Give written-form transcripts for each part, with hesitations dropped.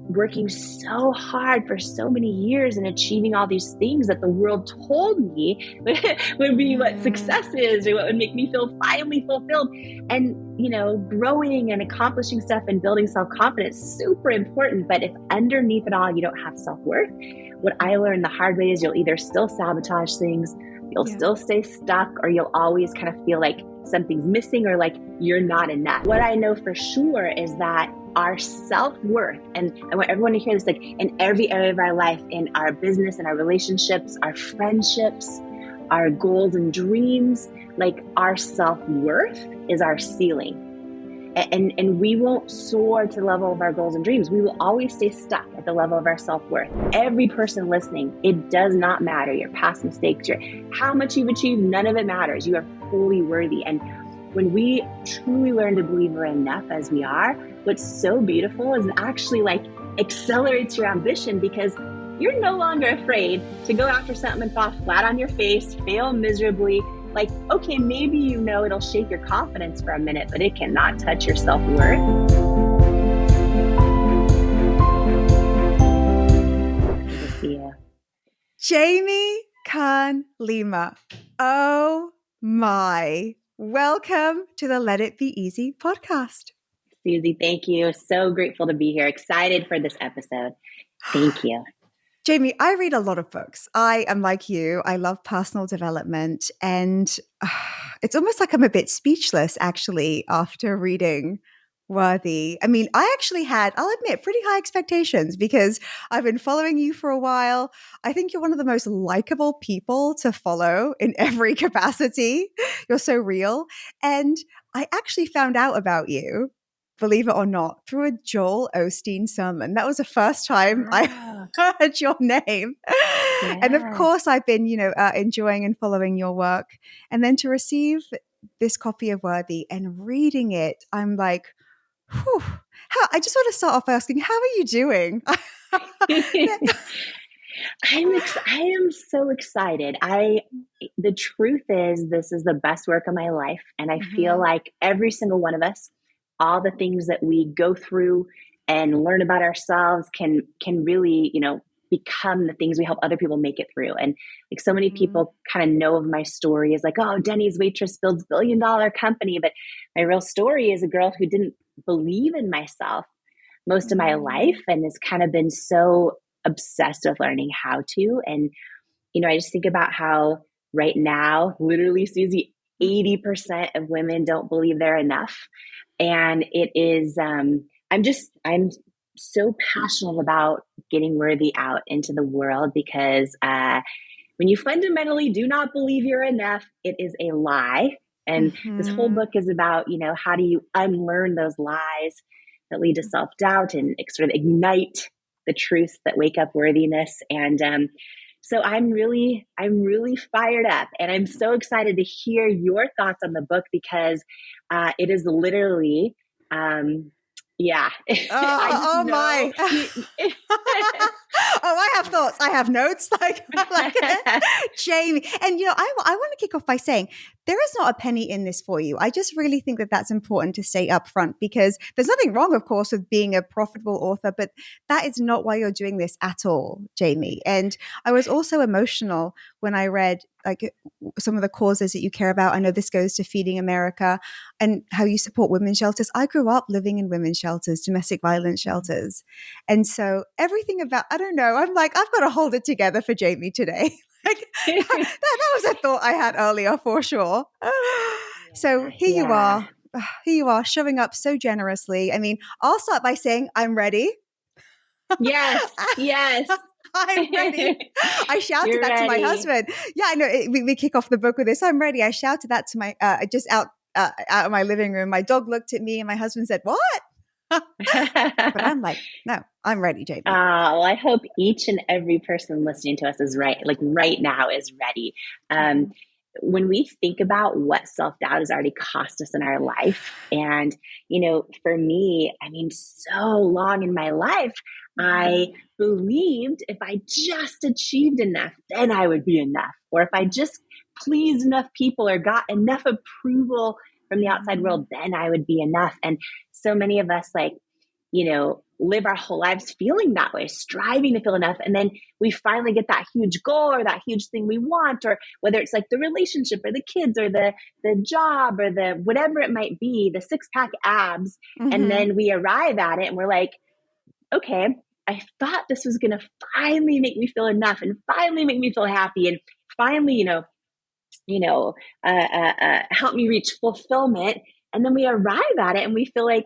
working so hard for so many years and achieving all these things that the world told me would be what success is, or what would make me feel finally fulfilled. And, growing and accomplishing stuff and building self-confidence, super important. But if underneath it all, you don't have self-worth, what I learned the hard way is you'll either still sabotage things, you'll still stay stuck, or you'll always kind of feel like something's missing or like you're not enough. What I know for sure is that our self-worth, and I want everyone to hear this, like in every area of our life, in our business, in our relationships, our friendships, our goals and dreams, like our self-worth is our ceiling. And we won't soar to the level of our goals and dreams. We will always stay stuck at the level of our self-worth. Every person listening, it does not matter your past mistakes, how much you've achieved, none of it matters. You are fully worthy. And when we truly learn to believe we're enough as we are, what's so beautiful is it actually like accelerates your ambition, because you're no longer afraid to go after something and fall flat on your face, fail miserably. Like, okay, maybe it'll shake your confidence for a minute, but it cannot touch your self-worth. Good to see you. Jamie Kern Lima. Oh my. Welcome to the Let It Be Easy podcast. Susie, thank you. So grateful to be here. Excited for this episode. Thank you. Jamie, I read a lot of books. I am like you. I love personal development. And it's almost like I'm a bit speechless, actually, after reading Worthy. I mean, I actually had, I'll admit, pretty high expectations because I've been following you for a while. I think you're one of the most likable people to follow in every capacity. You're so real. And I actually found out about you, believe it or not, through a Joel Osteen sermon. That was the first time I heard your name. Yeah. And of course, I've been, enjoying and following your work. And then to receive this copy of Worthy and reading it, I'm like, whew. I just want to start off asking, how are you doing? I am so excited. The truth is, this is the best work of my life. And I feel like every single one of us, all the things that we go through and learn about ourselves can really, become the things we help other people make it through. And like so many people kind of know of my story as like, oh, Denny's waitress builds $1 billion company. But my real story is a girl who didn't believe in myself most of my life and has kind of been so obsessed with learning how to. And, I just think about how right now, literally, Susie, 80% of women don't believe they're enough. And it is, I'm so passionate about getting Worthy out into the world because when you fundamentally do not believe you're enough, it is a lie. And this whole book is about, how do you unlearn those lies that lead to self-doubt and sort of ignite the truths that wake up worthiness. And so I'm really fired up, and I'm so excited to hear your thoughts on the book because it is literally, yeah. Oh my. I have thoughts. I have notes. Like Jamie. And, I want to kick off by saying there is not a penny in this for you. I just really think that that's important to say up front because there's nothing wrong, of course, with being a profitable author, but that is not why you're doing this at all, Jamie. And I was also emotional when I read like some of the causes that you care about. I know this goes to Feeding America and how you support women's shelters. I grew up living in women's shelters, domestic violence shelters. And so everything about, I don't know, I'm like, I've got to hold it together for Jamie today. Like that was a thought I had earlier for sure. So here you are showing up so generously. I mean, I'll start by saying I'm ready. Yes. I'm ready. I shouted that to my husband. Yeah, I know. We kick off the book with this. I'm ready. I shouted that to my just out of my living room. My dog looked at me, and my husband said, "What?" But I'm like, no, I'm ready, Jamie. Well, I hope each and every person listening to us is right. Like right now is ready. When we think about what self-doubt has already cost us in our life, and for me, I mean, so long in my life, I believed if I just achieved enough, then I would be enough. Or if I just pleased enough people or got enough approval from the outside world, then I would be enough. And so many of us live our whole lives feeling that way, striving to feel enough. And then we finally get that huge goal or that huge thing we want, or whether it's like the relationship or the kids or the job or the whatever it might be, the six-pack abs. And then we arrive at it and we're like, okay, I thought this was going to finally make me feel enough and finally make me feel happy and finally, help me reach fulfillment. And then we arrive at it and we feel like,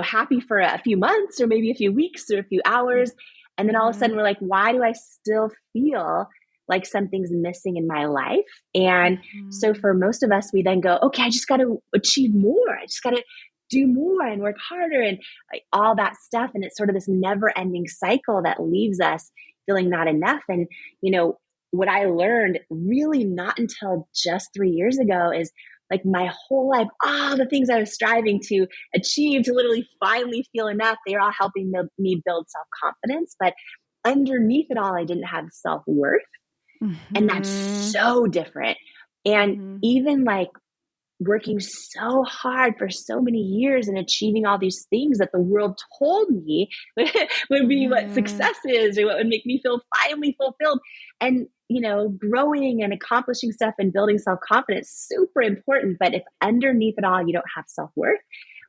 happy for a few months or maybe a few weeks or a few hours. And then all of a sudden we're like, why do I still feel like something's missing in my life? And so for most of us, we then go, okay, I just got to achieve more. I just got to do more and work harder and like all that stuff. And it's sort of this never ending cycle that leaves us feeling not enough. And, what I learned really not until just 3 years ago is like my whole life, all the things I was striving to achieve to literally finally feel enough, they're all helping me build self-confidence. But underneath it all, I didn't have self-worth. And that's so different. And even like working so hard for so many years and achieving all these things that the world told me would be what success is or what would make me feel finally fulfilled. And, growing and accomplishing stuff and building self-confidence, super important. But if underneath it all, you don't have self-worth,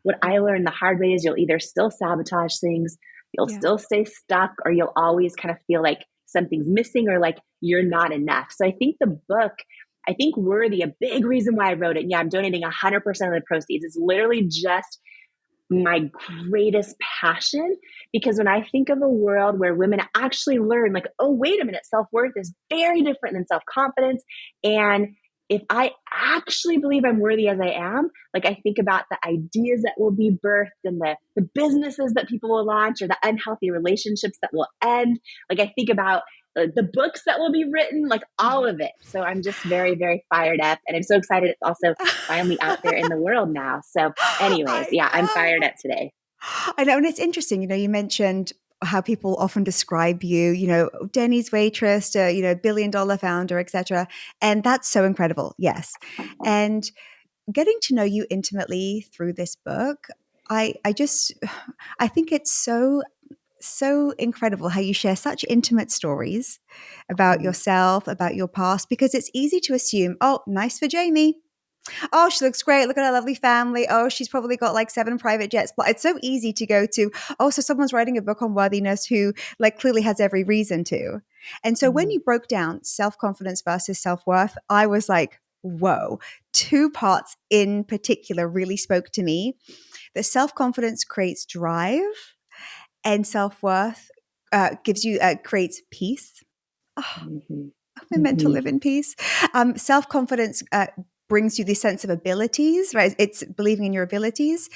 what I learned the hard way is you'll either still sabotage things, you'll still stay stuck, or you'll always kind of feel like something's missing or like you're not enough. So I think the book, Worthy, a big reason why I wrote it. Yeah, I'm donating 100% of the proceeds. It's literally just my greatest passion, because when I think of a world where women actually learn like, oh, wait a minute, self-worth is very different than self-confidence. And if I actually believe I'm worthy as I am, like I think about the ideas that will be birthed and the businesses that people will launch or the unhealthy relationships that will end. Like I think about the books that will be written, like all of it. So I'm just very, very fired up. And I'm so excited it's also finally out there in the world now. So anyways, I'm fired up today. I know. And it's interesting, you mentioned how people often describe you, Denny's waitress, billion-dollar founder, etc. And that's so incredible. Yes. And getting to know you intimately through this book, I think it's so incredible how you share such intimate stories about yourself, about your past, because it's easy to assume, oh, nice for Jamie. Oh, she looks great. Look at her lovely family. Oh, she's probably got like 7 private jets. But it's so easy to go to, oh, so someone's writing a book on worthiness who like clearly has every reason to. And so when you broke down self-confidence versus self-worth, I was like, whoa, 2 parts in particular really spoke to me. That self-confidence creates drive and self-worth creates peace. Oh, I'm meant to live in peace. Self-confidence brings you this sense of abilities, right? It's believing in your abilities,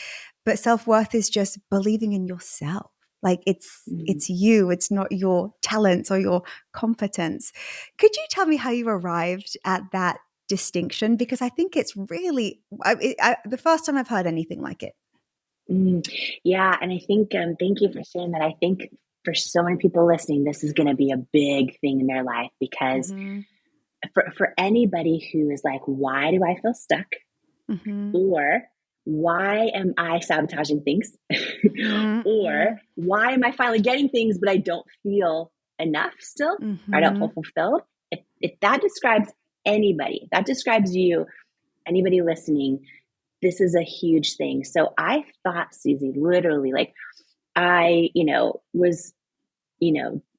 but self-worth is just believing in yourself. Like it's you, it's not your talents or your competence. Could you tell me how you arrived at that distinction? Because I think it's really the first time I've heard anything like it. Yeah. And I think, thank you for sharing that. I think for so many people listening, this is going to be a big thing in their life, because for anybody who is like, why do I feel stuck? Or why am I sabotaging things? Or why am I finally getting things, but I don't feel enough still? I don't feel fulfilled. If that describes anybody, that describes you, anybody listening, this is a huge thing. So I thought, Susie, literally, like I, was,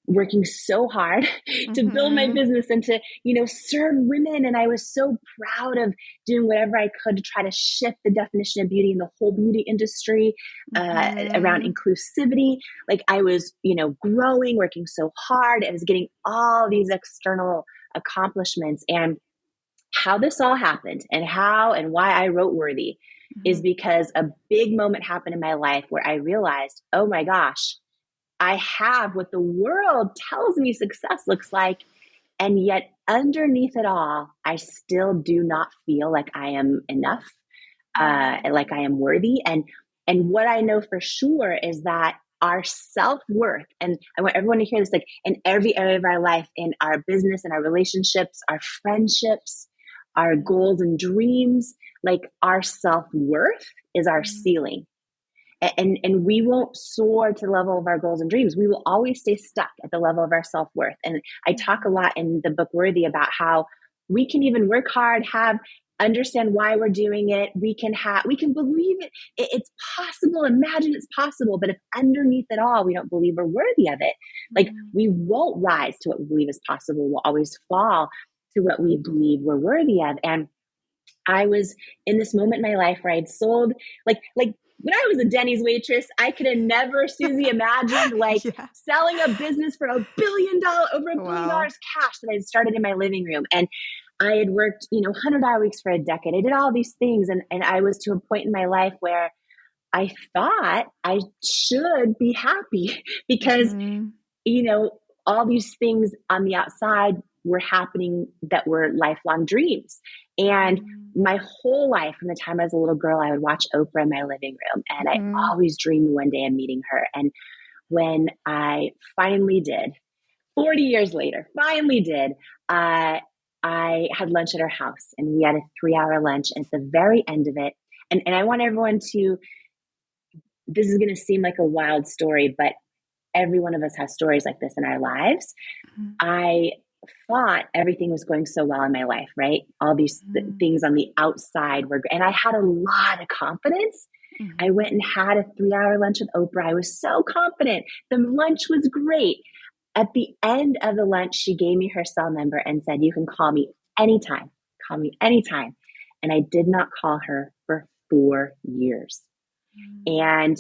working so hard to build my business and to, serve women. And I was so proud of doing whatever I could to try to shift the definition of beauty in the whole beauty industry around inclusivity. Like I was, growing, working so hard. I was getting all these external accomplishments. And how this all happened and how and why I wrote Worthy is because a big moment happened in my life where I realized, oh my gosh, I have what the world tells me success looks like. And yet underneath it all, I still do not feel like I am enough, like I am worthy. And what I know for sure is that our self-worth, and I want everyone to hear this, like in every area of our life, in our business and our relationships, our friendships, our goals and dreams, like our self-worth is our ceiling. And we won't soar to the level of our goals and dreams. We will always stay stuck at the level of our self-worth. And I talk a lot in the book Worthy about how we can even work hard, understand why we're doing it. We can believe it's possible, imagine it's possible. But if underneath it all, we don't believe we're worthy of it, like we won't rise to what we believe is possible. We'll always fall to what we believe we're worthy of. And I was in this moment in my life where I'd sold, like when I was a Denny's waitress, I could have never, Susie, imagined selling a business for over $1 billion cash that I'd started in my living room. And I had worked, 100-hour weeks for a decade. I did all these things. And I was to a point in my life where I thought I should be happy because, all these things on the outside were happening that were lifelong dreams. And my whole life, from the time I was a little girl, I would watch Oprah in my living room. And I always dreamed one day of meeting her. And when I finally did, 40 years later, I had lunch at her house, and we had a 3-hour lunch. And at the very end of it, and I want everyone to, this is going to seem like a wild story, but every one of us has stories like this in our lives. I thought everything was going so well in my life, right? All these things on the outside were, and I had a lot of confidence. I went and had a 3-hour lunch with Oprah. I was so confident. The lunch was great. At the end of the lunch, she gave me her cell number and said, "You can call me anytime. Call me anytime." And I did not call her for 4 years. And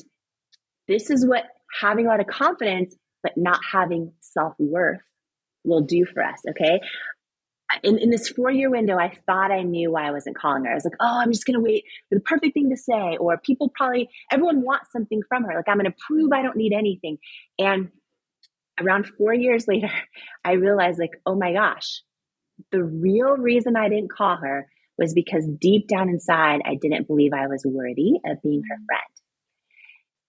this is what having a lot of confidence, but not having self-worth will do for us. Okay. In this 4-year window, I thought I knew why I wasn't calling her. I was like, oh, I'm just going to wait for the perfect thing to say. Or everyone wants something from her. Like, I'm going to prove I don't need anything. And around 4 years later, I realized, like, oh my gosh, the real reason I didn't call her was because deep down inside, I didn't believe I was worthy of being her friend.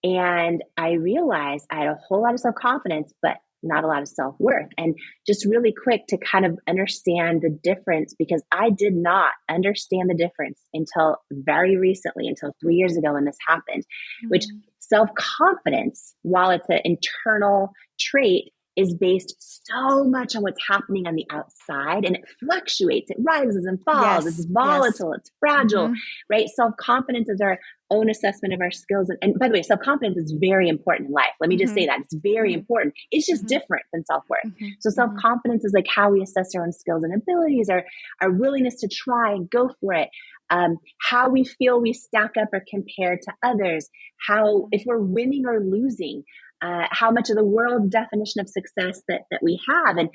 And I realized I had a whole lot of self-confidence, but not a lot of self-worth. And just really quick to kind of understand the difference, because I did not understand the difference until very recently, until 3 years ago when this happened, which self-confidence, while it's an internal trait, is based so much on what's happening on the outside, and it fluctuates, it rises and falls, it's volatile, it's fragile, right? Self-confidence is our own assessment of our skills. And by the way, self-confidence is very important in life. Let me just say that. It's very important. It's just different than self-worth. So self-confidence is like how we assess our own skills and abilities, our willingness to try and go for it, how we feel we stack up or compare to others, how, if we're winning or losing, how much of the world's definition of success that we have. And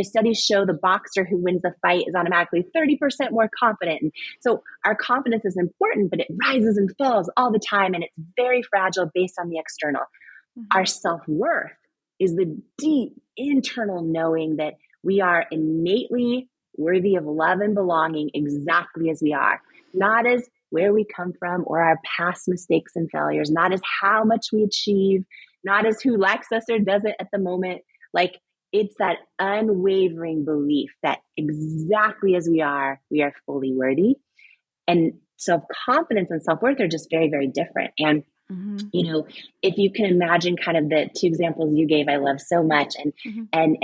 studies show the boxer who wins the fight is automatically 30% more confident. And so our confidence is important, but it rises and falls all the time. And it's very fragile based on the external. Our self-worth is the deep internal knowing that we are innately worthy of love and belonging exactly as we are, not as where we come from or our past mistakes and failures, not as how much we achieve, not as who likes us or doesn't at the moment. Like, it's that unwavering belief that exactly as we are fully worthy. And self-confidence and self-worth are just very, very different. And, if you can imagine kind of the two examples you gave, I love so much. And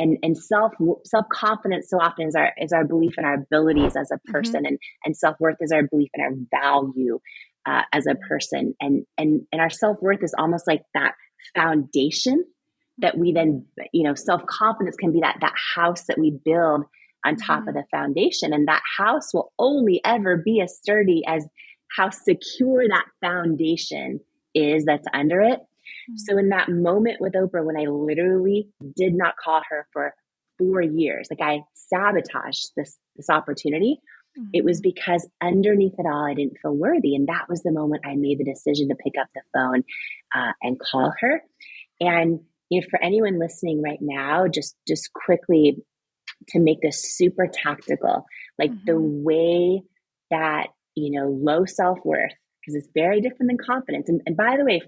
self-confidence so often is our belief in our abilities as a person, and self-worth is our belief in our value as a person. And our self-worth is almost like that foundation that we then, self-confidence can be that house that we build on top of the foundation. And that house will only ever be as sturdy as how secure that foundation is that's under it. So in that moment with Oprah, when I literally did not call her for 4 years, like I sabotaged this opportunity, it was because underneath it all, I didn't feel worthy. And that was the moment I made the decision to pick up the phone and call her. And for anyone listening right now, just quickly to make this super tactical, like the way that, low self-worth, because it's very different than confidence. And by the way,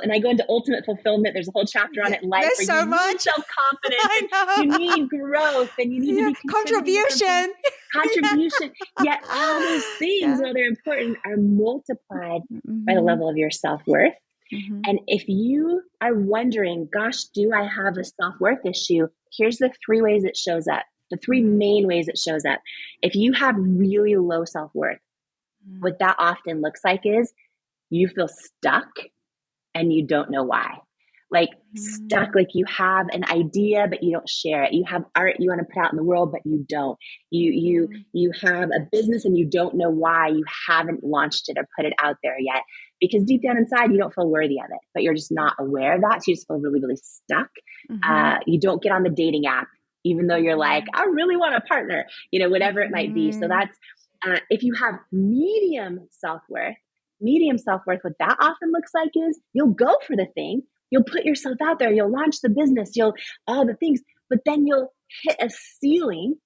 and I go into ultimate fulfillment, there's a whole chapter on it in life There's where so you much need self-confidence and you need growth and you need to be contribution. Yet all those things, while they're important, are multiplied by the level of your self-worth. Mhm. And if you are wondering, gosh, do I have a self-worth issue? Here's the three ways it shows up, the three Mhm. main ways it shows up. If you have really low self-worth, what that often looks like is you feel stuck and you don't know why. Like stuck, Mhm. like you have an idea, but you don't share it. You have art you want to put out in the world, but you don't. You have a business and you don't know why you haven't launched it or put it out there yet. Because deep down inside, you don't feel worthy of it, but you're just not aware of that. So you just feel really, really stuck. Mhm. You don't get on the dating app, even though you're like, Mhm. I really want a partner, whatever it might be. So Mhm. that's, if you have medium self-worth, what that often looks like is you'll go for the thing, you'll put yourself out there, you'll launch the business, you'll all the things, but then you'll hit a ceiling,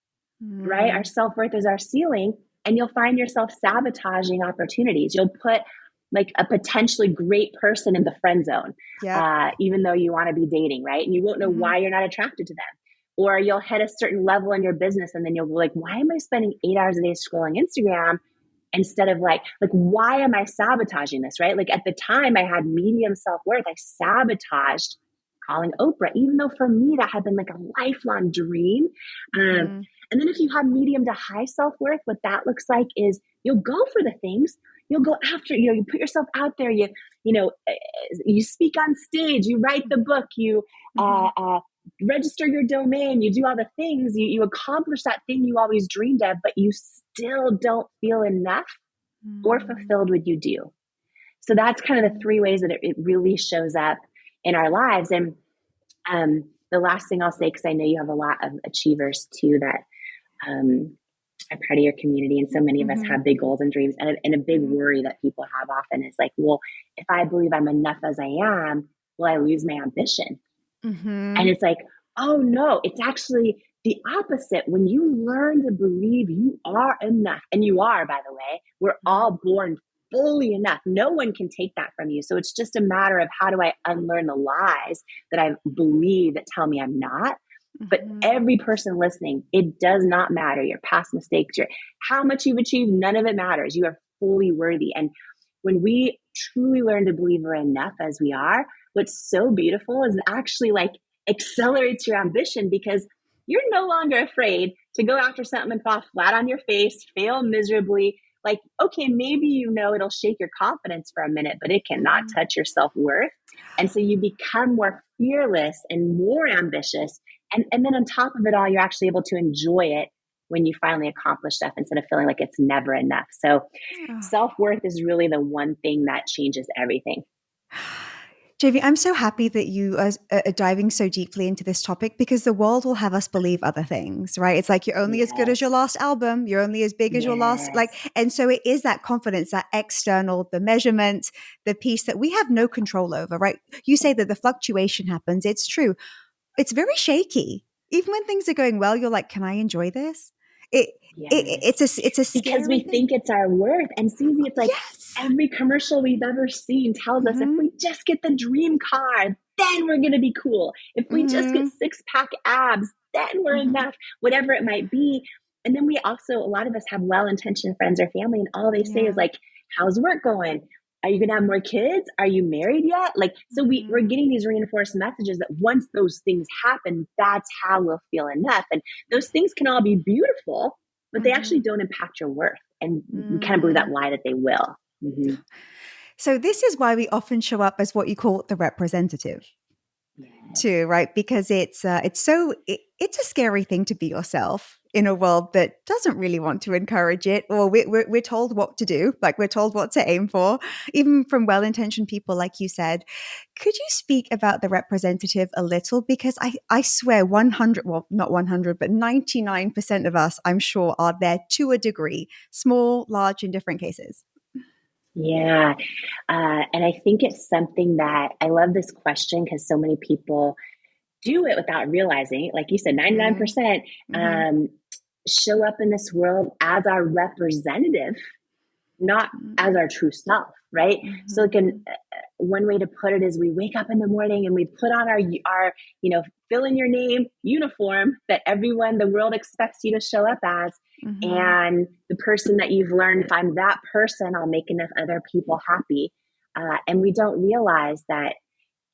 right? Our Mhm. self-worth is our ceiling, and you'll find yourself sabotaging opportunities. You'll put like a potentially great person in the friend zone, Yep. even though you want to be dating, right? And you won't know Mhm. why you're not attracted to them. Or you'll hit a certain level in your business, and then you'll be like, why am I spending 8 hours a day scrolling Instagram instead of like why am I sabotaging this, right? Like at the time I had medium self-worth, I sabotaged calling Oprah, even though for me that had been like a lifelong dream. Mhm. And then if you have medium to high self-worth, what that looks like is you'll go for the things, you'll go after, you put yourself out there, you speak on stage, you write the book, you Mhm. register your domain, you do all the things, you accomplish that thing you always dreamed of, but you still don't feel enough or fulfilled what you do. So that's kind of the three ways that it really shows up in our lives. And the last thing I'll say, because I know you have a lot of achievers too that are part of your community, and so many of us Mhm. have big goals and dreams. And a big Mhm. worry that people have often is like, well, if I believe I'm enough as I am, will I lose my ambition? And Mhm. it's like, oh no, it's actually the opposite. When you learn to believe you are enough, and you are, by the way, we're all born fully enough. No one can take that from you. So it's just a matter of how do I unlearn the lies that I believe that tell me I'm not. But Mhm. every person listening, it does not matter your past mistakes, your how much you've achieved, none of it matters. You are fully worthy. And when we truly learn to believe we're enough as we are, what's so beautiful is actually like accelerates your ambition, because you're no longer afraid to go after something and fall flat on your face, fail miserably. Like, okay, maybe it'll shake your confidence for a minute, but it cannot Mhm. touch your self worth. And so you become more fearless and more ambitious. And then on top of it all, you're actually able to enjoy it when you finally accomplish stuff instead of feeling like it's never enough. So Oh. self worth is really the one thing that changes everything. Jamie, I'm so happy that you are diving so deeply into this topic because the world will have us believe other things, right? It's like you're only as good as your Yes. last album, you're only as big as your last, like, Yes. and so it is that confidence, that external, the measurement, the piece that we have no control over, right? You say that the fluctuation happens. It's true. It's very shaky. Even when things are going well, you're like, can I enjoy this? It, Yes. it's a Because scary we thing. think it's our worth. And Susie, it's like Yes. every commercial we've ever seen tells us if Mm-hmm. we just get the dream car, then we're going to be cool. If we just get Mm-hmm. six-pack abs, then we're Mm-hmm. enough, whatever it might be. And then we also, a lot of us have well-intentioned friends or family, and all they say is Yeah. like, how's work going? Are you going to have more kids? Are you married yet? Like, so we're Mm-hmm. getting these reinforced messages that once those things happen, that's how we'll feel enough. And those things can all be beautiful, but they actually Mm-hmm. don't impact your worth. And we kind of believe Mm-hmm. that lie that they will. Mm-hmm. So this is why we often show up as what you call the representative too, Yes. right? Because it's a scary thing to be yourself in a world that doesn't really want to encourage it, or we're told what to do, like we're told what to aim for, even from well-intentioned people, like you said. Could you speak about the representative a little? Because I swear 100, well, not 100, but 99% of us, I'm sure, are there to a degree, small, large, in different cases. Yeah. And I think it's something that I love this question because so many people do it without realizing it. Like you said, Mm-hmm. 99% Mm-hmm. show up in this world as our representative, not as our true self, right? So like Mm-hmm. one way to put it is we wake up in the morning and we put on our fill in your name uniform that everyone, the world expects you to show up as. Mm-hmm. And the person that you've learned, if I'm that person, I'll make enough other people happy. And we don't realize that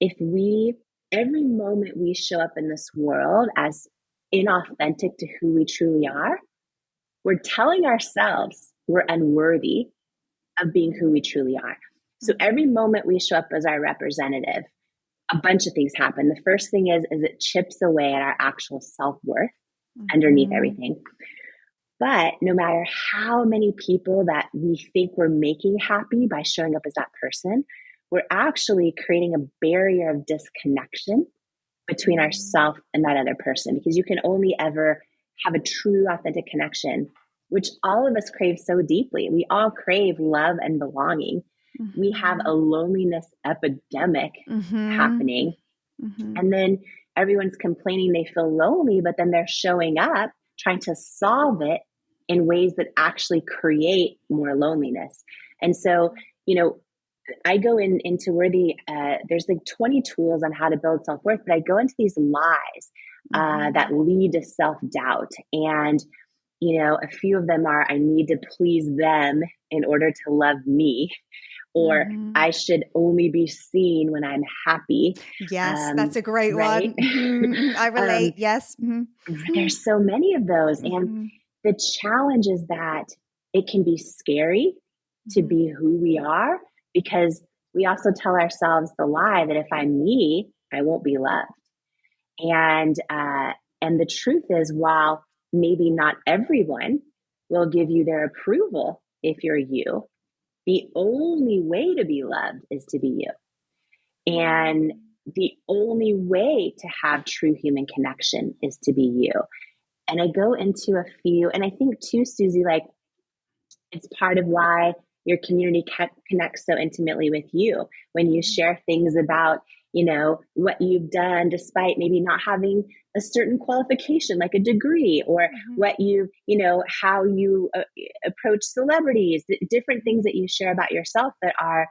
every moment we show up in this world as inauthentic to who we truly are, we're telling ourselves we're unworthy of being who we truly are. So every moment we show up as our representative, a bunch of things happen. The first thing is it chips away at our actual self-worth underneath everything. But no matter how many people that we think we're making happy by showing up as that person, we're actually creating a barrier of disconnection between ourselves and that other person, because you can only ever have a true, authentic connection, which all of us crave so deeply. We all crave love and belonging. We have a loneliness epidemic happening. And then everyone's complaining they feel lonely, but then they're showing up trying to solve it in ways that actually create more loneliness. And so, I go into where there's like 20 tools on how to build self-worth, but I go into these lies that lead to self-doubt. And, a few of them are, I need to please them in order to love me, or I should only be seen when I'm happy. Yes, that's a great right? one. I relate. Yes. There's so many of those. And the challenge is that it can be scary to be who we are, because we also tell ourselves the lie that if I'm me, I won't be loved. And the truth is, while maybe not everyone will give you their approval if you're you, the only way to be loved is to be you. And the only way to have true human connection is to be you. And I go into a few, and I think too, Susie, like, it's part of why your community connects so intimately with you when you share things about, what you've done despite maybe not having a certain qualification, like a degree, or what how you approach celebrities, different things that you share about yourself that are,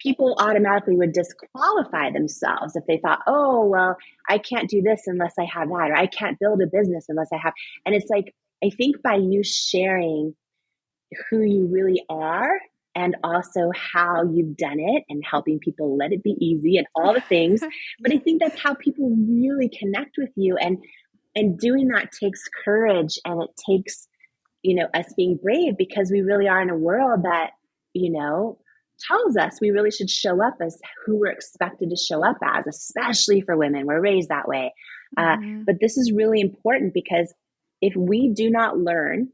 people automatically would disqualify themselves if they thought, oh, well, I can't do this unless I have that, or I can't build a business unless I have. And it's like, I think by you sharing who you really are and also how you've done it and helping people let it be easy and all the things. But I think that's how people really connect with you. And doing that takes courage, and it takes, us being brave, because we really are in a world that, tells us we really should show up as who we're expected to show up as, especially for women. We're raised that way. But this is really important, because if we do not learn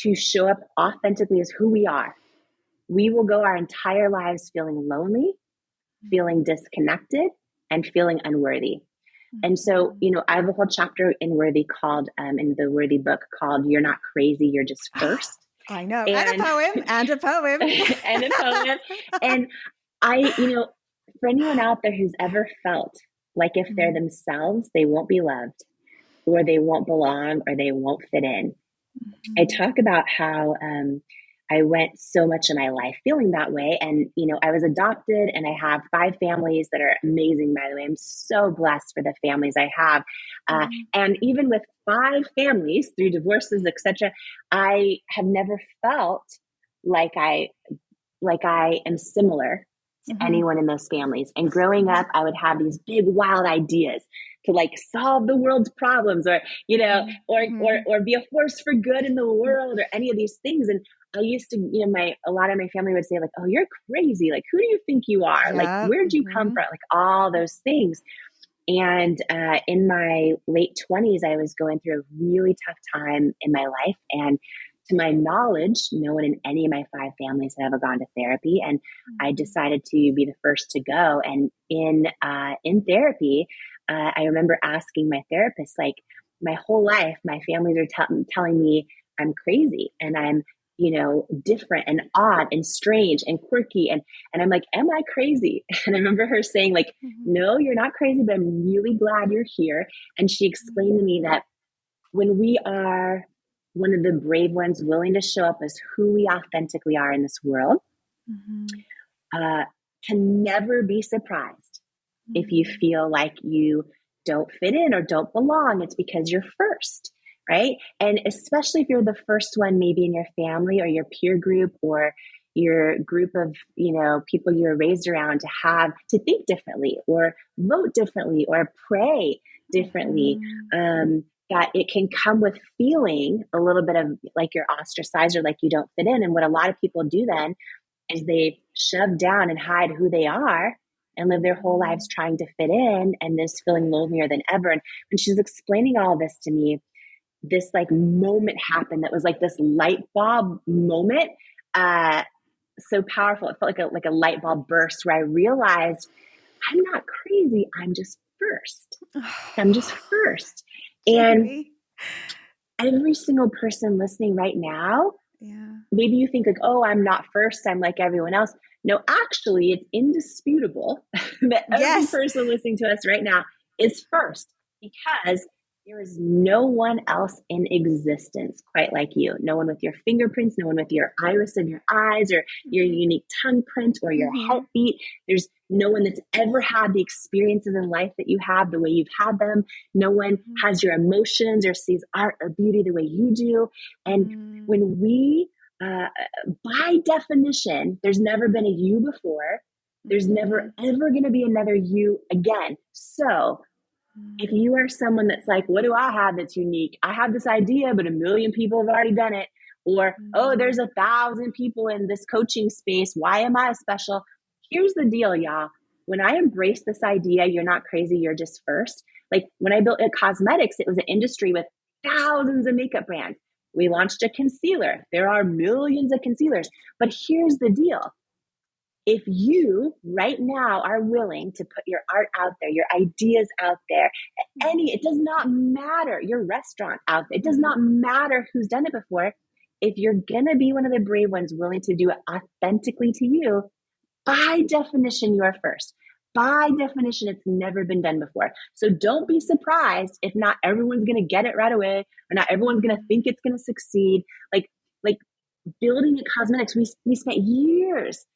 to show up authentically as who we are, we will go our entire lives feeling lonely, feeling disconnected, and feeling unworthy. And so, I have a whole chapter in Worthy called, in the Worthy book, called You're Not Crazy, You're Just First. I know. And a poem. And a poem. And a poem. And I, for anyone out there who's ever felt like if they're themselves, they won't be loved, or they won't belong, or they won't fit in. I talk about how I went so much of my life feeling that way. And, I was adopted, and I have 5 families that are amazing, by the way. I'm so blessed for the families I have. And even with 5 families through divorces, etc., I have never felt like I am similar to anyone in those families. And growing up, I would have these big, wild ideas to like solve the world's problems, or, or be a force for good in the world, or any of these things. And I used to, a lot of my family would say, like, oh, you're crazy. Like, who do you think you are? Like, where'd you come from? Like, all those things. And in my late 20s, I was going through a really tough time in my life. And to my knowledge, no one in any of my 5 families had ever gone to therapy. And I decided to be the first to go. And in therapy, I remember asking my therapist, like, my whole life, my families are telling me I'm crazy, and I'm, different and odd and strange and quirky. And I'm like, am I crazy? And I remember her saying, like, no, you're not crazy, but I'm really glad you're here. And she explained to me that when we are one of the brave ones, willing to show up as who we authentically are in this world, can never be surprised if you feel like you don't fit in or don't belong. It's because you're first, right? And especially if you're the first one, maybe in your family or your peer group, or, your group of, people you were raised around to think differently or vote differently or pray differently. That it can come with feeling a little bit of like you're ostracized or like you don't fit in. And what a lot of people do then is they shove down and hide who they are and live their whole lives trying to fit in and just feeling lonelier than ever. And when she's explaining all this to me, this like moment happened that was like this light bulb moment. So powerful. It felt like a light bulb burst where I realized I'm not crazy. I'm just first. I'm just first. And every single person listening right now, maybe you think like, oh, I'm not first. I'm like everyone else. No, actually, it's indisputable that every person listening to us right now is first, because there is no one else in existence quite like you. No one with your fingerprints, no one with your iris of your eyes or your unique tongue print or your heartbeat. There's no one that's ever had the experiences in life that you have the way you've had them. No one has your emotions or sees art or beauty the way you do. And when we, by definition, there's never been a you before. There's never, ever going to be another you again. So if you are someone that's like, what do I have that's unique? I have this idea, but a million people have already done it. Or, oh, there's 1,000 people in this coaching space. Why am I special? Here's the deal, y'all. When I embrace this idea, you're not crazy, you're just first. Like when I built cosmetics, it was an industry with thousands of makeup brands. We launched a concealer. There are millions of concealers. But here's the deal. If you right now are willing to put your art out there, your ideas out there, it does not matter, your restaurant out there, it does not matter who's done it before. If you're going to be one of the brave ones willing to do it authentically to you, by definition, you are first. By definition, it's never been done before. So don't be surprised if not everyone's going to get it right away, or not everyone's going to think it's going to succeed. Like building at cosmetics, we spent years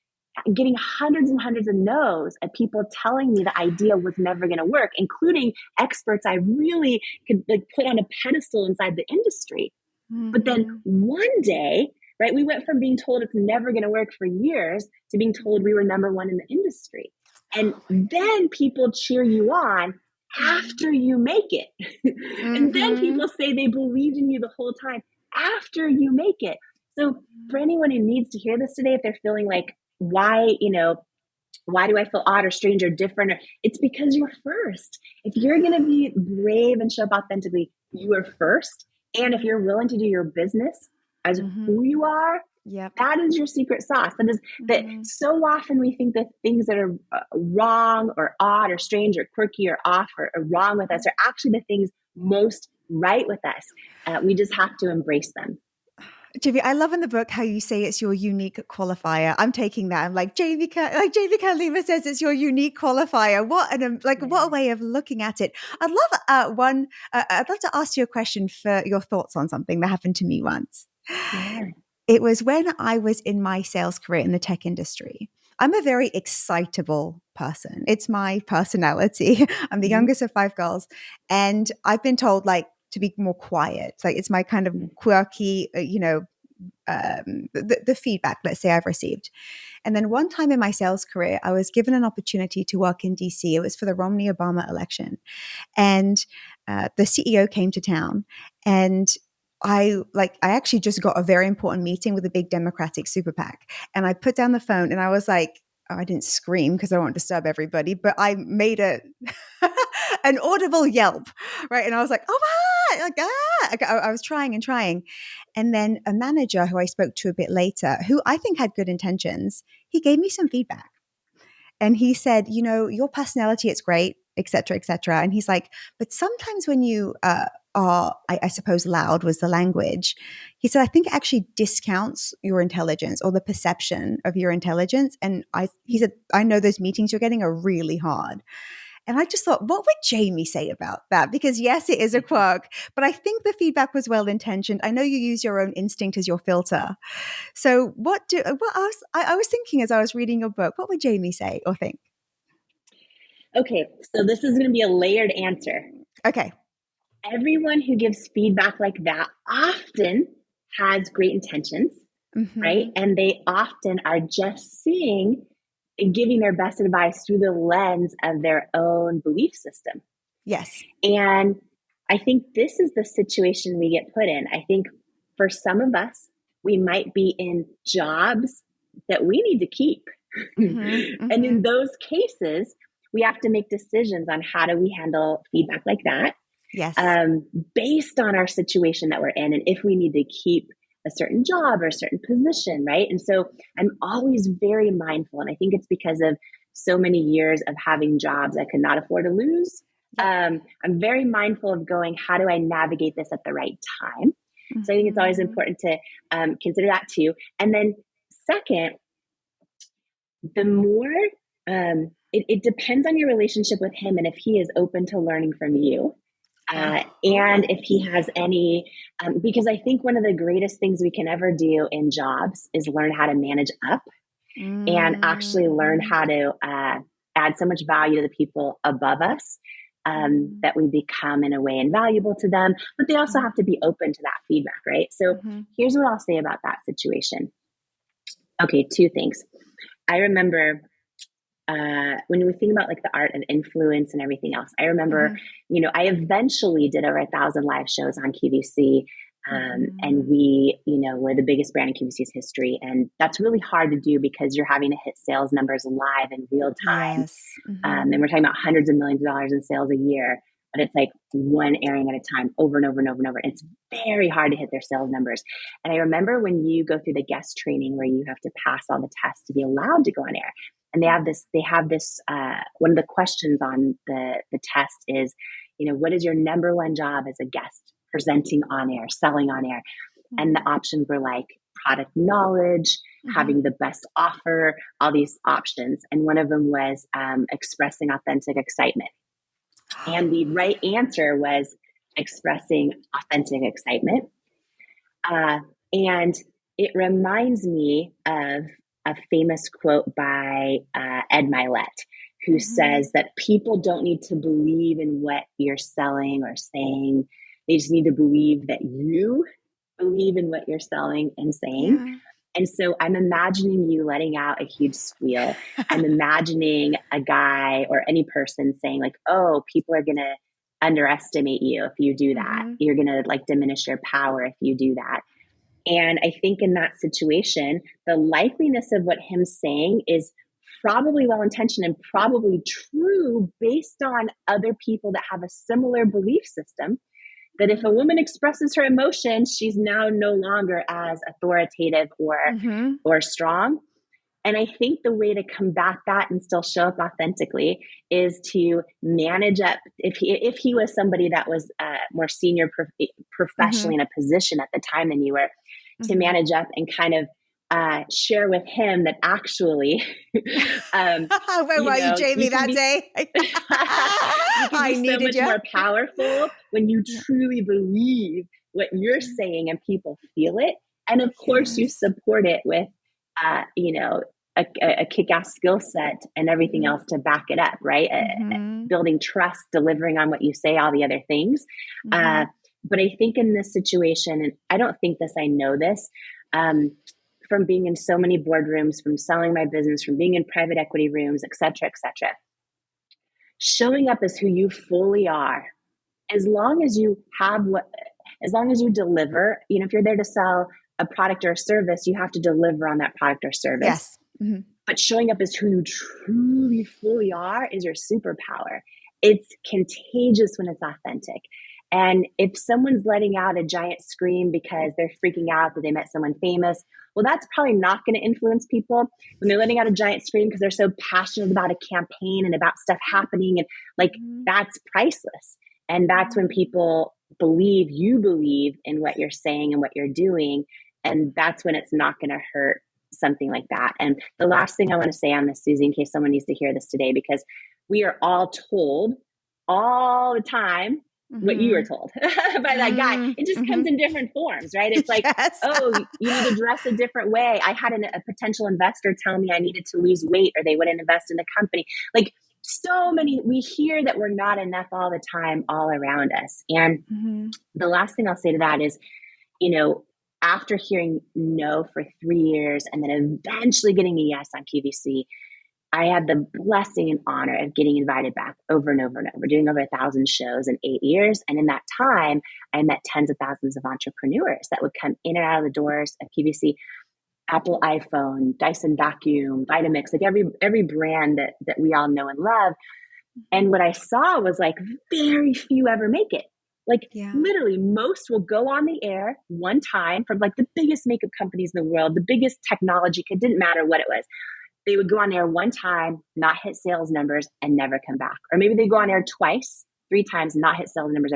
getting hundreds and hundreds of no's at people telling me the idea was never going to work, including experts I really could like put on a pedestal inside the industry. But then one day, right, we went from being told it's never going to work for years to being told we were number one in the industry. And then people cheer you on after you make it. And then people say they believed in you the whole time after you make it. So for anyone who needs to hear this today, if they're feeling like, why do I feel odd or strange or different? It's because you're first. If you're going to be brave and show up authentically, you are first. And if you're willing to do your business as who you are, that is your secret sauce. That is that so often we think that things that are wrong or odd or strange or quirky or off or wrong with us are actually the things most right with us. We just have to embrace them. Jamie, I love in the book how you say it's your unique qualifier. I'm taking that. I'm like Jamie Kern Lima says it's your unique qualifier. What a way of looking at it. I'd love to ask you a question for your thoughts on something that happened to me once. Yeah. It was when I was in my sales career in the tech industry. I'm a very excitable person. It's my personality. I'm the youngest of 5 girls, and I've been told to be more quiet. Like it's my kind of quirky, the feedback, let's say, I've received. And then one time in my sales career, I was given an opportunity to work in DC. It was for the Romney-Obama election. And the CEO came to town, and I actually just got a very important meeting with a big Democratic super PAC. And I put down the phone and I was like, I didn't scream because I won't disturb everybody, but I made an audible yelp, right? And I was like, oh my, I was trying and trying. And then a manager who I spoke to a bit later, who I think had good intentions, he gave me some feedback. And he said, your personality, it's great, et cetera, et cetera. And he's like, but sometimes when you are, I suppose loud was the language. He said, I think it actually discounts your intelligence or the perception of your intelligence. And he said, I know those meetings you're getting are really hard. And I just thought, what would Jamie say about that? Because yes, it is a quirk, but I think the feedback was well-intentioned. I know you use your own instinct as your filter. So I was thinking as I was reading your book, what would Jamie say or think? Okay, so this is going to be a layered answer. Okay. Everyone who gives feedback like that often has great intentions, right? And they often are just seeing and giving their best advice through the lens of their own belief system. Yes. And I think this is the situation we get put in. I think for some of us, we might be in jobs that we need to keep. And in those cases, we have to make decisions on how do we handle feedback like that. Yes. Based on our situation that we're in, and if we need to keep a certain job or a certain position, right? And so I'm always very mindful, and I think it's because of so many years of having jobs I could not afford to lose. I'm very mindful of going, how do I navigate this at the right time? So I think it's always important to consider that too. And then second, the more, it depends on your relationship with him and if he is open to learning from you. And if he has any, because I think one of the greatest things we can ever do in jobs is learn how to manage up and actually learn how to add so much value to the people above us, that we become in a way invaluable to them, but they also have to be open to that feedback, right? So here's what I'll say about that situation. Okay, two things. I remember when we think about like the art of influence and everything else, I remember, I eventually did over 1,000 live shows on QVC. And we, we're the biggest brand in QVC's history. And that's really hard to do because you're having to hit sales numbers live in real time. Yes. And we're talking about hundreds of millions of dollars in sales a year, but it's like one airing at a time over and over and over and over. It's very hard to hit their sales numbers. And I remember when you go through the guest training where you have to pass all the tests to be allowed to go on air. And they have this, one of the questions on the test is, what is your number one job as a guest presenting on air, selling on air? And the options were like product knowledge, having the best offer, all these options. And one of them was expressing authentic excitement. And the right answer was expressing authentic excitement. And it reminds me of a famous quote by Ed Milet, who says that people don't need to believe in what you're selling or saying. They just need to believe that you believe in what you're selling and saying. Yeah. And so I'm imagining you letting out a huge squeal. I'm imagining a guy or any person saying like, oh, people are going to underestimate you if you do that. You're going to like diminish your power if you do that. And I think in that situation, the likeliness of what him saying is probably well-intentioned and probably true based on other people that have a similar belief system, that if a woman expresses her emotions, she's now no longer as authoritative or strong. And I think the way to combat that and still show up authentically is to manage up. If he was somebody that was more senior professionally in a position at the time than you were, to manage up and kind of share with him that actually, where were you, Jamie, that day? You can be so much more powerful when you truly believe what you're saying and people feel it. And of course, you support it with, a kick-ass skill set and everything else to back it up, right? Building trust, delivering on what you say, all the other things. But I think in this situation, and I don't think this, I know this, from being in so many boardrooms, from selling my business, from being in private equity rooms, et cetera, showing up as who you fully are, as long as you deliver, if you're there to sell a product or a service, you have to deliver on that product or service. Yes. But showing up as who you truly, fully are is your superpower. It's contagious when it's authentic. And if someone's letting out a giant scream because they're freaking out that they met someone famous, well, that's probably not going to influence people. When they're letting out a giant scream because they're so passionate about a campaign and about stuff happening, and that's priceless. And that's when people believe you believe in what you're saying and what you're doing. And that's when it's not going to hurt something like that. And the last thing I want to say on this, Susie, in case someone needs to hear this today, because we are all told all the time what you were told by that guy. It just comes in different forms, right? It's like, oh, you need to dress a different way. I had a potential investor tell me I needed to lose weight or they wouldn't invest in the company. Like so many, we hear that we're not enough all the time, all around us. And the last thing I'll say to that is, after hearing no for 3 years and then eventually getting a yes on QVC, I had the blessing and honor of getting invited back over and over and over, doing over 1,000 shows in 8 years. And in that time, I met tens of thousands of entrepreneurs that would come in and out of the doors of QVC. Apple iPhone, Dyson vacuum, Vitamix, like every brand that we all know and love. And what I saw was like very few ever make it. Like literally most will go on the air one time from like the biggest makeup companies in the world, the biggest technology, it didn't matter what it was. They would go on air one time, not hit sales numbers and never come back. Or maybe they go on air twice, 3 times, not hit sales numbers.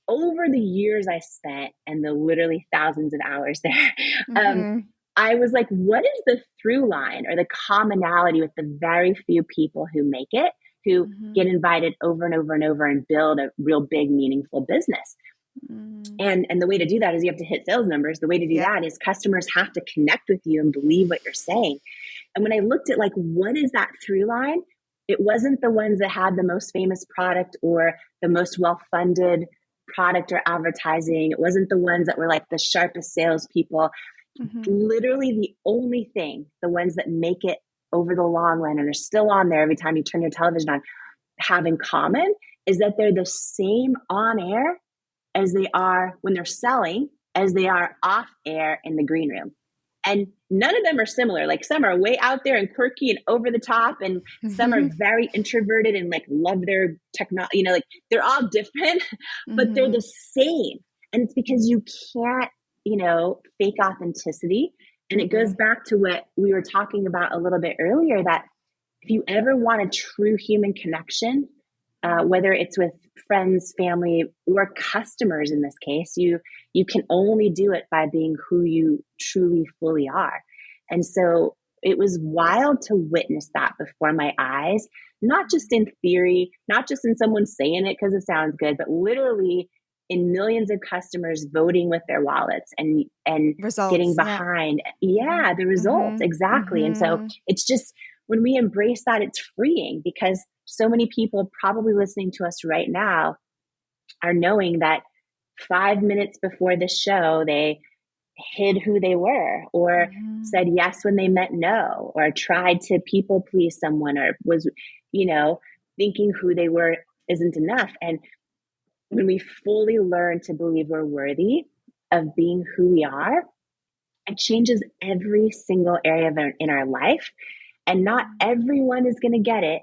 Over the years I spent and the literally thousands of hours there, I was like, what is the through line or the commonality with the very few people who make it, who get invited over and over and over and build a real big, meaningful business? And the way to do that is you have to hit sales numbers. The way to do that is customers have to connect with you and believe what you're saying. And when I looked at like, what is that through line? It wasn't the ones that had the most famous product or the most well-funded product or advertising. It wasn't the ones that were like the sharpest salespeople. Literally the only thing, the ones that make it over the long run and are still on there every time you turn your television on, have in common is that they're the same on air as they are when they're selling, as they are off air in the green room. And none of them are similar. Like some are way out there and quirky and over the top, and some are very introverted and like love their technology, like they're all different, but they're the same. And it's because you can't, fake authenticity. And it goes back to what we were talking about a little bit earlier, that if you ever want a true human connection, whether it's with friends, family, or customers in this case, you can only do it by being who you truly, fully are. And so it was wild to witness that before my eyes, not just in theory, not just in someone saying it because it sounds good, but literally in millions of customers voting with their wallets and results, getting behind. The results. Exactly. And so it's just, when we embrace that, it's freeing, because so many people probably listening to us right now are knowing that 5 minutes before the show, they hid who they were, or said yes when they meant no, or tried to people please someone, or was, thinking who they were isn't enough. And when we fully learn to believe we're worthy of being who we are, it changes every single area in our life. And not everyone is going to get it,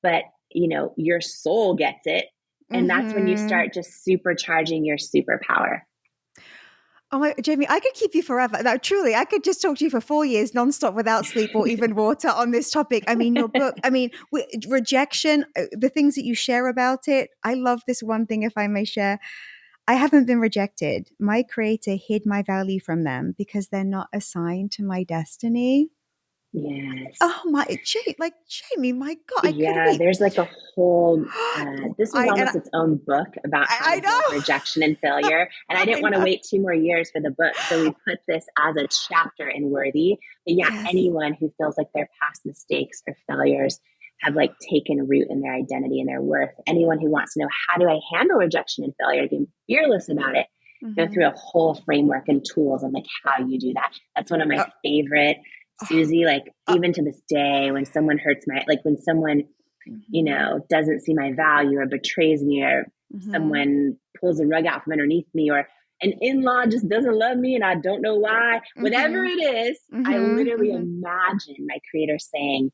but your soul gets it. And that's when you start just supercharging your superpower. Oh my, Jamie, I could keep you forever. Now, truly, I could just talk to you for 4 years nonstop without sleep or even water on this topic. I mean, your book, rejection, the things that you share about it. I love this one thing, if I may share. I haven't been rejected. My creator hid my value from them because they're not assigned to my destiny. Yes. Oh my, Jamie, my God, I could weep. There's like a whole, this was almost its own book about how to deal with rejection and failure. And I didn't want to wait 2 more years for the book. So we put this as a chapter in Worthy. But anyone who feels like their past mistakes or failures have like taken root in their identity and their worth. Anyone who wants to know, how do I handle rejection and failure, being fearless about it, go through a whole framework and tools on like how you do that. That's one of my favorite. Susie, like even to this day, when someone hurts when someone, doesn't see my value or betrays me, or someone pulls a rug out from underneath me, or an in-law just doesn't love me and I don't know why, whatever it is, I literally imagine my creator saying,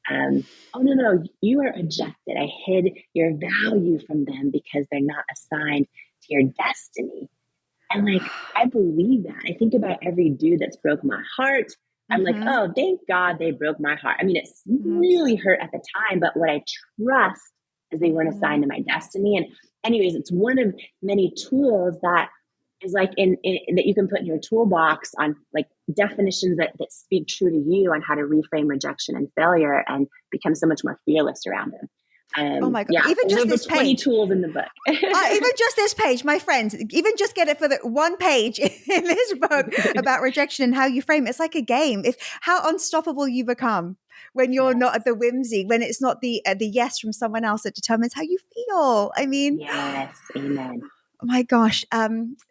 oh no, you are rejected. I hid your value from them because they're not assigned to your destiny. And like, I believe that. I think about every dude that's broke my heart. I'm like, oh, thank God they broke my heart. I mean, it really hurt at the time, but what I trust is they weren't assigned to my destiny. And anyways, it's one of many tools that is like that you can put in your toolbox on like definitions that speak true to you on how to reframe rejection and failure and become so much more fearless around them. Oh my God. Even just this 20 page. tools in the book. Even just this page, my friends, even just get it for the one page in this book about rejection and how you frame it. It's like a game. How unstoppable you become when you're not at the whimsy, when it's not the yes from someone else that determines how you feel. I mean, yes, amen. my gosh.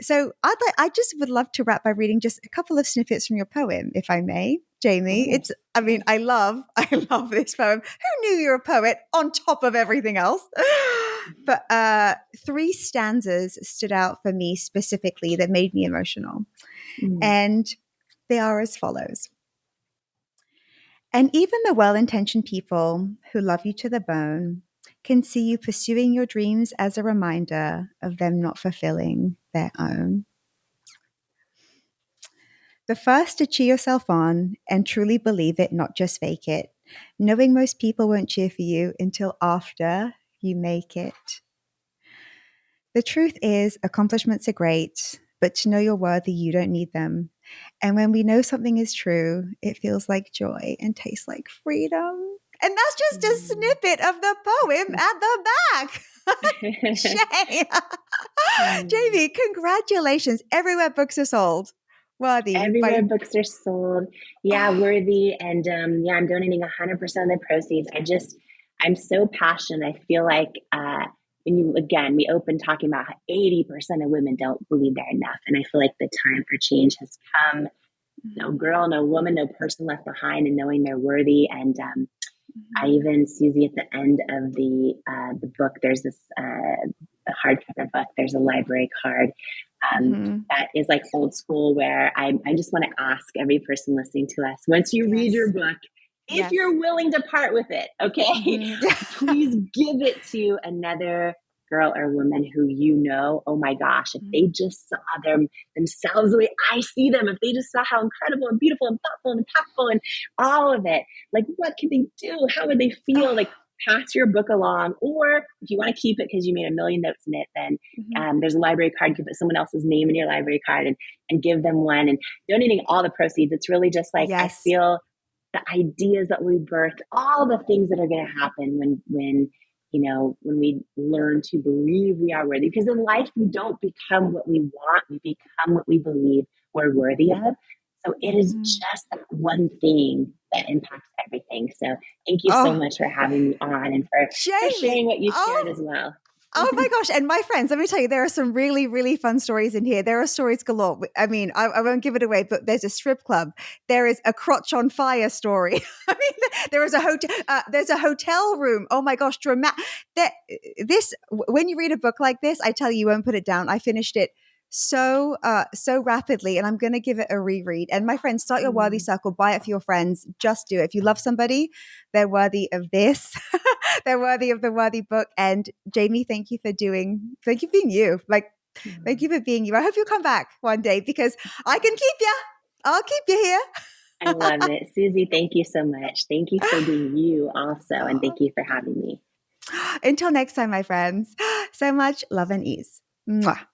So I just would love to wrap by reading just a couple of snippets from your poem, if I may, Jamie. Sure. I mean, I love this poem. Who knew you're a poet on top of everything else? But three stanzas stood out for me specifically that made me emotional. Mm. And they are as follows. And even the well-intentioned people who love you to the bone can see you pursuing your dreams as a reminder of them not fulfilling their own. The first to cheer yourself on and truly believe it, not just fake it, knowing most people won't cheer for you until after you make it. The truth is, accomplishments are great, but to know you're worthy, you don't need them. And when we know something is true, it feels like joy and tastes like freedom. And that's just a snippet of the poem at the back. Jamie, congratulations. Everywhere books are sold. Worthy. Everywhere books are sold. Yeah, worthy. And yeah, I'm donating 100% of the proceeds. I'm so passionate. I feel like we open talking about how 80% of women don't believe they're enough. And I feel like the time for change has come. No girl, no woman, no person left behind, and knowing they're worthy. And I even, Susie, at the end of the book, there's this a hardcover book. There's a library card that is like old school, where I just want to ask every person listening to us, once you read your book, if you're willing to part with it, okay, please give it to another girl or woman who you know, oh my gosh, if they just saw themselves the way I see them, if they just saw how incredible and beautiful and thoughtful and impactful and all of it, like what could they do? How would they feel? Like, pass your book along, or if you want to keep it because you made a million notes in it, then there's a library card. You can put someone else's name in your library card and give them one. And donating all the proceeds, it's really just like, I feel the ideas that we birthed, all the things that are going to happen when we learn to believe we are worthy. Because in life, we don't become what we want, we become what we believe we're worthy of. So it is just that one thing that impacts everything. So thank you so much for having me on and for sharing what you shared as well. Oh my gosh. And my friends, let me tell you, there are some really, really fun stories in here. There are stories galore. I mean, I won't give it away, but there's a strip club. There is a crotch on fire story. I mean, there's a hotel room. Oh my gosh. When you read a book like this, I tell you, you won't put it down. I finished it so rapidly, and I'm going to give it a reread. And my friends, start your worthy circle, buy it for your friends. Just do it. If you love somebody, they're worthy of this. They're worthy of the worthy book. And Jamie, thank you for being you. Thank you for being you. I hope you'll come back one day, because I can keep you. I'll keep you here. I love it. Susie, thank you so much. Thank you for being you also. And thank you for having me. Until next time, my friends, so much love and ease. Mwah.